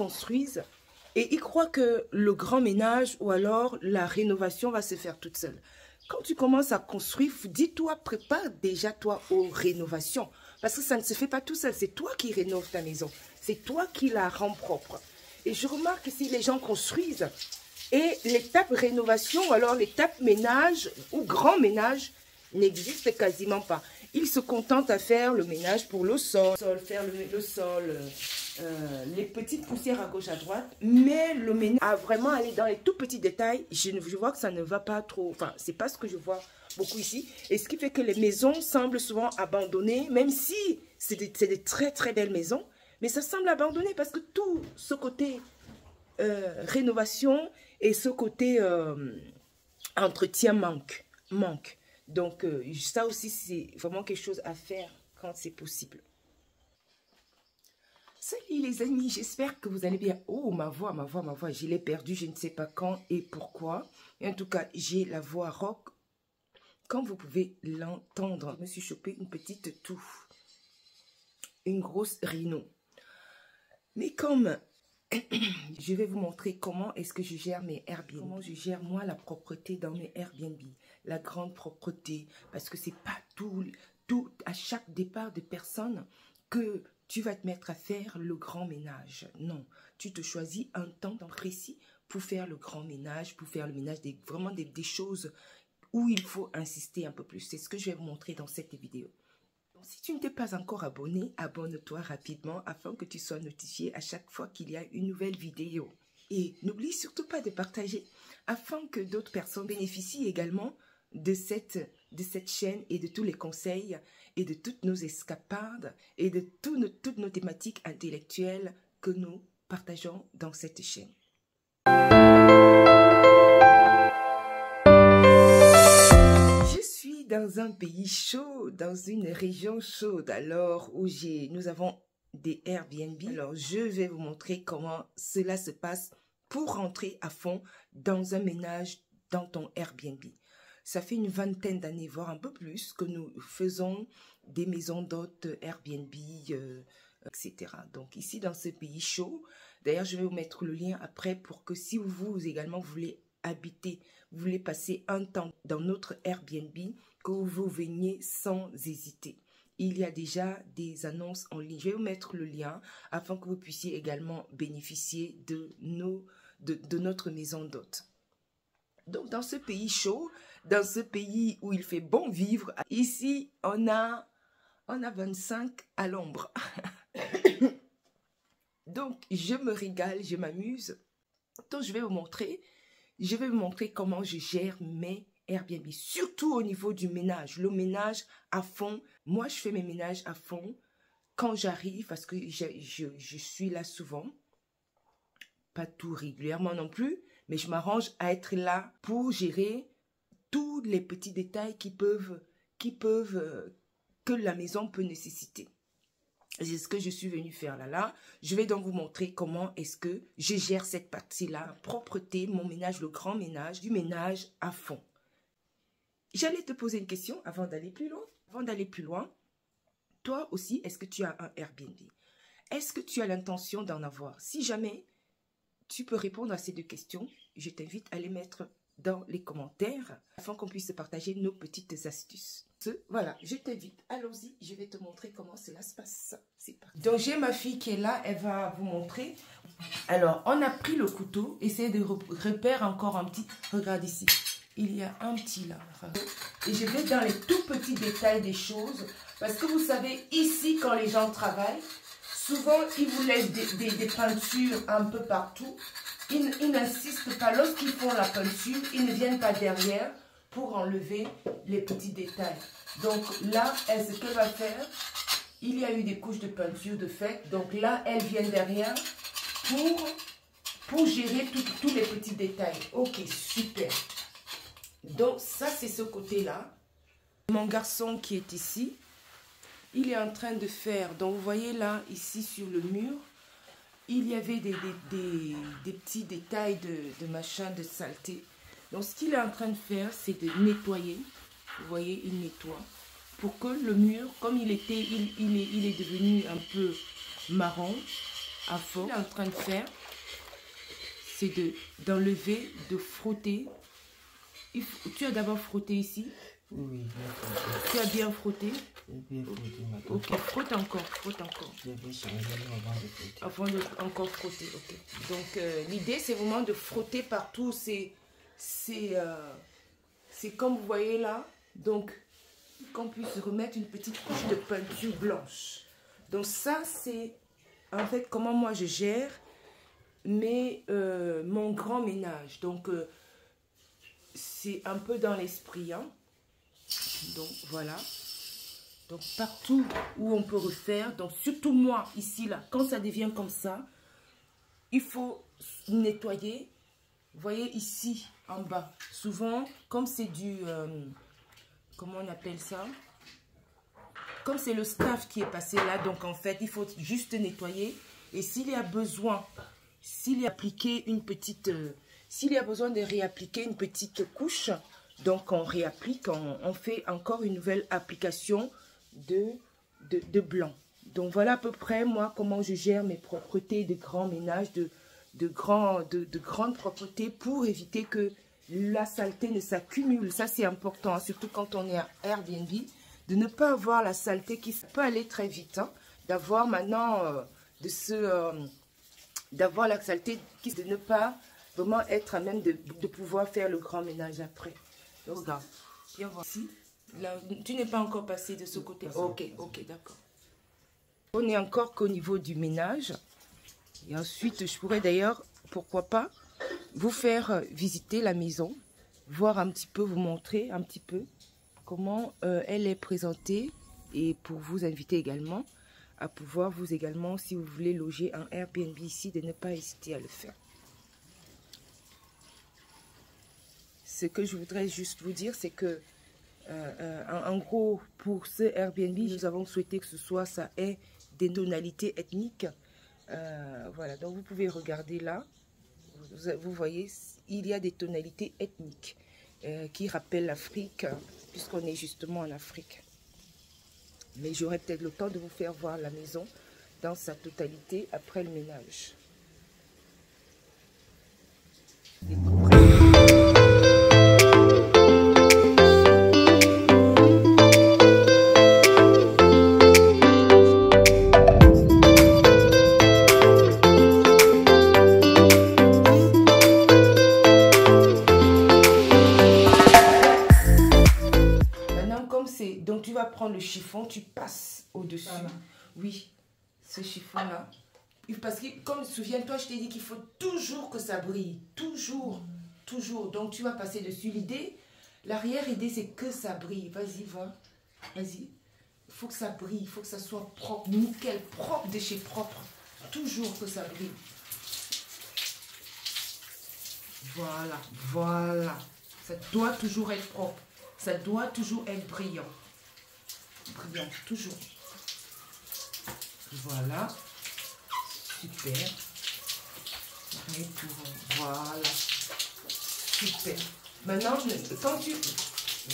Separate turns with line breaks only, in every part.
construisent et ils croient que le grand ménage ou alors la rénovation va se faire toute seule. Quand tu commences à construire, dis-toi, prépare déjà toi aux rénovations. Parce que ça ne se fait pas tout seul. C'est toi qui rénoves ta maison. C'est toi qui la rends propre. Et je remarque que si les gens construisent et l'étape rénovation ou alors l'étape ménage ou grand ménage n'existe quasiment pas. Ils se contentent à faire le ménage pour le sol, faire le sol, les petites poussières à gauche à droite, mais le ménage a vraiment aller dans les tout petits détails. Je vois que ça ne va pas trop, enfin c'est pas ce que je vois beaucoup ici, et ce qui fait que les maisons semblent souvent abandonnées, même si c'est des très très belles maisons, mais ça semble abandonné parce que tout ce côté rénovation et ce côté entretien manque. Donc ça aussi c'est vraiment quelque chose à faire quand c'est possible. Salut les amis, j'espère que vous allez bien. Oh, ma voix, je l'ai perdue, je ne sais pas quand et pourquoi. Et en tout cas, j'ai la voix rock, comme vous pouvez l'entendre. Je me suis chopé une petite toux, une grosse rhino. Mais comme je vais vous montrer comment est-ce que je gère mes Airbnb. Comment je gère moi la propreté dans mes Airbnb. La grande propreté, parce que c'est pas tout à chaque départ de personne que tu vas te mettre à faire le grand ménage. Non, tu te choisis un temps précis pour faire le grand ménage, pour faire le ménage, vraiment des choses où il faut insister un peu plus. C'est ce que je vais vous montrer dans cette vidéo. Donc, si tu ne t'es pas encore abonné, abonne-toi rapidement afin que tu sois notifié à chaque fois qu'il y a une nouvelle vidéo. Et n'oublie surtout pas de partager afin que d'autres personnes bénéficient également de cette chaîne et de tous les conseils et de toutes nos escapades et de toutes nos thématiques intellectuelles que nous partageons dans cette chaîne. Je suis dans un pays chaud, dans une région chaude, alors où nous avons des Airbnb. Alors je vais vous montrer comment cela se passe pour rentrer à fond dans un ménage dans ton Airbnb. Ça fait une vingtaine d'années, voire un peu plus, que nous faisons des maisons d'hôtes Airbnb, etc. Donc ici, dans ce pays chaud, d'ailleurs, je vais vous mettre le lien après pour que si vous également voulez habiter, vous voulez passer un temps dans notre Airbnb, que vous veniez sans hésiter. Il y a déjà des annonces en ligne. Je vais vous mettre le lien afin que vous puissiez également bénéficier de notre maison d'hôtes. Donc, dans ce pays chaud, dans ce pays où il fait bon vivre, ici, on a 25 à l'ombre. Donc, je me régale, je m'amuse. Donc, je vais vous montrer comment je gère mes Airbnb, surtout au niveau du ménage. Le ménage à fond, moi, je fais mes ménages à fond quand j'arrive, parce que je suis là souvent, pas tout régulièrement non plus, mais je m'arrange à être là pour gérer tous les petits détails que la maison peut nécessiter. C'est ce que je suis venue faire là. Je vais donc vous montrer comment est-ce que je gère cette partie-là. La propreté, mon ménage, le grand ménage, du ménage à fond. J'allais te poser une question avant d'aller plus loin. Toi aussi, est-ce que tu as un Airbnb? Est-ce que tu as l'intention d'en avoir? Si jamais tu peux répondre à ces deux questions, je t'invite à les mettre dans les commentaires afin qu'on puisse partager nos petites astuces. Voilà, je t'invite, allons-y, je vais te montrer comment cela se passe. C'est parti. Donc j'ai ma fille qui est là, elle va vous montrer. Alors, on a pris le couteau, essayez de repérer encore un petit, regarde ici, il y a un petit là. Et je vais dans les tout petits détails des choses, parce que vous savez, ici, quand les gens travaillent, souvent, ils vous laissent des peintures un peu partout. Ils n'insistent pas. Lorsqu'ils font la peinture, ils ne viennent pas derrière pour enlever les petits détails. Donc là, ce qu'elle va faire, il y a eu des couches de peinture de fait. Donc là, elle vient derrière pour gérer tous les petits détails. Ok, super. Donc ça, c'est ce côté-là. Mon garçon qui est ici, il est en train de faire, donc vous voyez là, ici sur le mur, il y avait des petits détails de machin, de saleté. Donc ce qu'il est en train de faire, c'est de nettoyer. Vous voyez, il nettoie. Pour que le mur, comme il est devenu un peu marron, à fond. Ce qu'il est en train de faire, c'est d'enlever, de frotter. Tu as d'abord frotté ici?
Oui,
tu as bien frotté?
bien frotté maintenant.
Ok, frotte encore, frotte encore.
Je vais changer avant de frotter.
Avant de encore frotter, ok. Donc l'idée c'est vraiment de frotter partout. C'est comme vous voyez là. Donc qu'on puisse remettre une petite couche de peinture blanche. Donc ça c'est en fait comment moi je gère mon grand ménage. Donc c'est un peu dans l'esprit, hein. Donc voilà. Donc partout où on peut refaire, donc surtout moi ici là, quand ça devient comme ça, il faut nettoyer. Vous voyez ici en bas, souvent comme c'est du, comment on appelle ça? Comme c'est le staff qui est passé là, donc en fait il faut juste nettoyer. Et s'il y a besoin, s'il y a appliqué une petite, s'il y a besoin de réappliquer une petite couche, donc on réapplique, on fait encore une nouvelle application de blanc. Donc voilà à peu près moi comment je gère mes propretés de grand ménage, de grande propreté pour éviter que la saleté ne s'accumule. Ça c'est important, hein, surtout quand on est à Airbnb, de ne pas avoir la saleté qui peut aller très vite, hein, d'avoir maintenant d'avoir la saleté de ne pas vraiment être à même de pouvoir faire le grand ménage après. Donc, regarde, viens voir ici. Là, tu n'es pas encore passé de ce côté. Ok, ok, d'accord. On est encore qu'au niveau du ménage. Et ensuite, je pourrais d'ailleurs, pourquoi pas, vous faire visiter la maison, voir un petit peu, vous montrer un petit peu comment elle est présentée et pour vous inviter également à pouvoir vous également, si vous voulez loger un Airbnb ici, de ne pas hésiter à le faire. Ce que je voudrais juste vous dire, c'est que en gros, pour ce Airbnb, nous avons souhaité que ça ait des tonalités ethniques. Voilà, donc vous pouvez regarder là. Vous voyez, il y a des tonalités ethniques qui rappellent l'Afrique, puisqu'on est justement en Afrique. Mais j'aurai peut-être le temps de vous faire voir la maison dans sa totalité après le ménage. Donc tu vas prendre le chiffon, tu passes au-dessus. Oui, ce chiffon-là. Parce que, comme souviens-toi, je t'ai dit qu'il faut toujours que ça brille. Toujours, toujours. Donc tu vas passer dessus. L'idée, l'arrière-idée, c'est que ça brille. Vas-y, va. Vas-y. Il faut que ça brille, il faut que ça soit propre, nickel, propre de chez propre. Toujours que ça brille. Voilà, voilà. Ça doit toujours être propre. Ça doit toujours être brillant. Brillant, toujours. Voilà. Super. Pareil pour... Voilà. Super. Maintenant, quand tu...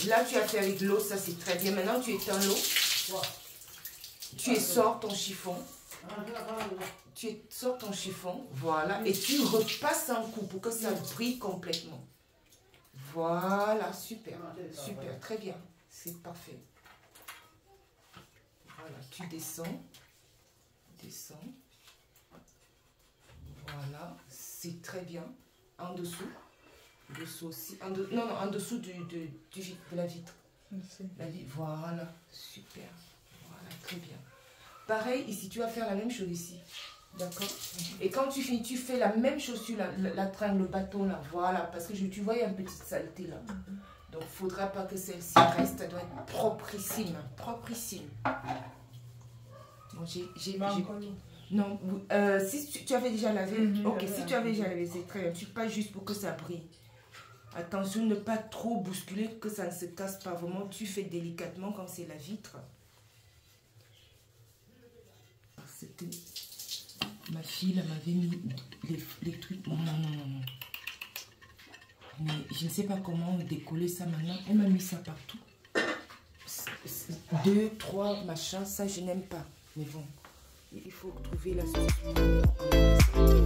Là, tu as fait avec l'eau, ça c'est très bien. Maintenant, tu éteins l'eau. Tu essors ton chiffon. Tu essors ton chiffon. Voilà. Et tu repasses un coup pour que ça brille complètement. Voilà. Super. Super. Très bien. C'est parfait. Voilà. Tu descends. Descends. Voilà. C'est très bien. En dessous. Dessous aussi. Non, en dessous de la vitre. Voilà. Super. Voilà. Très bien. Pareil, ici, tu vas faire la même chose ici. D'accord? Et quand tu finis, tu fais la même chose sur la tringle, le bâton là. Voilà. Parce que tu vois, il y a une petite saleté là. Donc, il ne faudra pas que celle-ci reste. Elle doit être proprissime. Proprissime. Bon, non, si tu avais déjà lavé. Ok, si tu avais déjà lavé, c'est très bien. Tu pas juste pour que ça brille. Attention, ne pas trop bousculer, que ça ne se casse pas. Vraiment, tu fais délicatement comme c'est la vitre. C'était... Ma fille, elle m'avait mis les trucs. Non. Mais je ne sais pas comment décoller ça maintenant. Elle m'a mis ça partout. 2, 3, machin, ça je n'aime pas. Mais bon, il faut trouver l'astuce pour vraiment embrasser.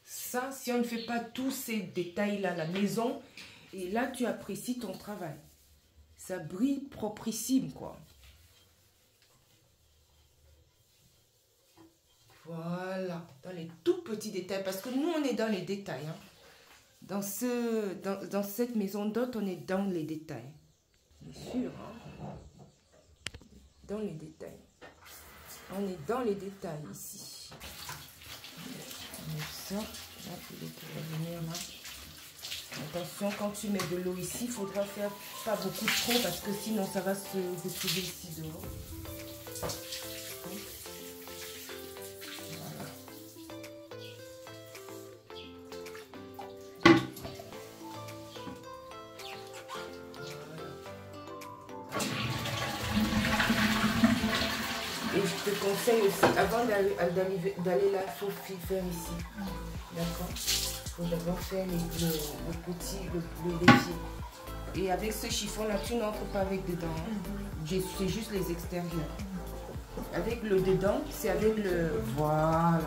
Ça, si on ne fait pas tous ces détails-là à la maison, et là, tu apprécies ton travail. Ça brille proprissime, quoi. Voilà, dans les tout petits détails, parce que nous, on est dans les détails. Hein. Dans cette maison d'hôte, on est dans les détails. Bien sûr, hein? Dans les détails. On est dans les détails ici. On met ça. Là, il va venir là. Attention, quand tu mets de l'eau ici, il faudra faire pas beaucoup trop parce que sinon ça va se retrouver ici dehors. Voilà. Et je te conseille aussi, avant d'aller là, il faut faire ici. D'accord? Il faut d'abord faire le léger. Et avec ce chiffon-là, tu n'entres pas avec dedans. Hein? C'est juste les extérieurs. Avec le dedans, c'est avec le... Voilà.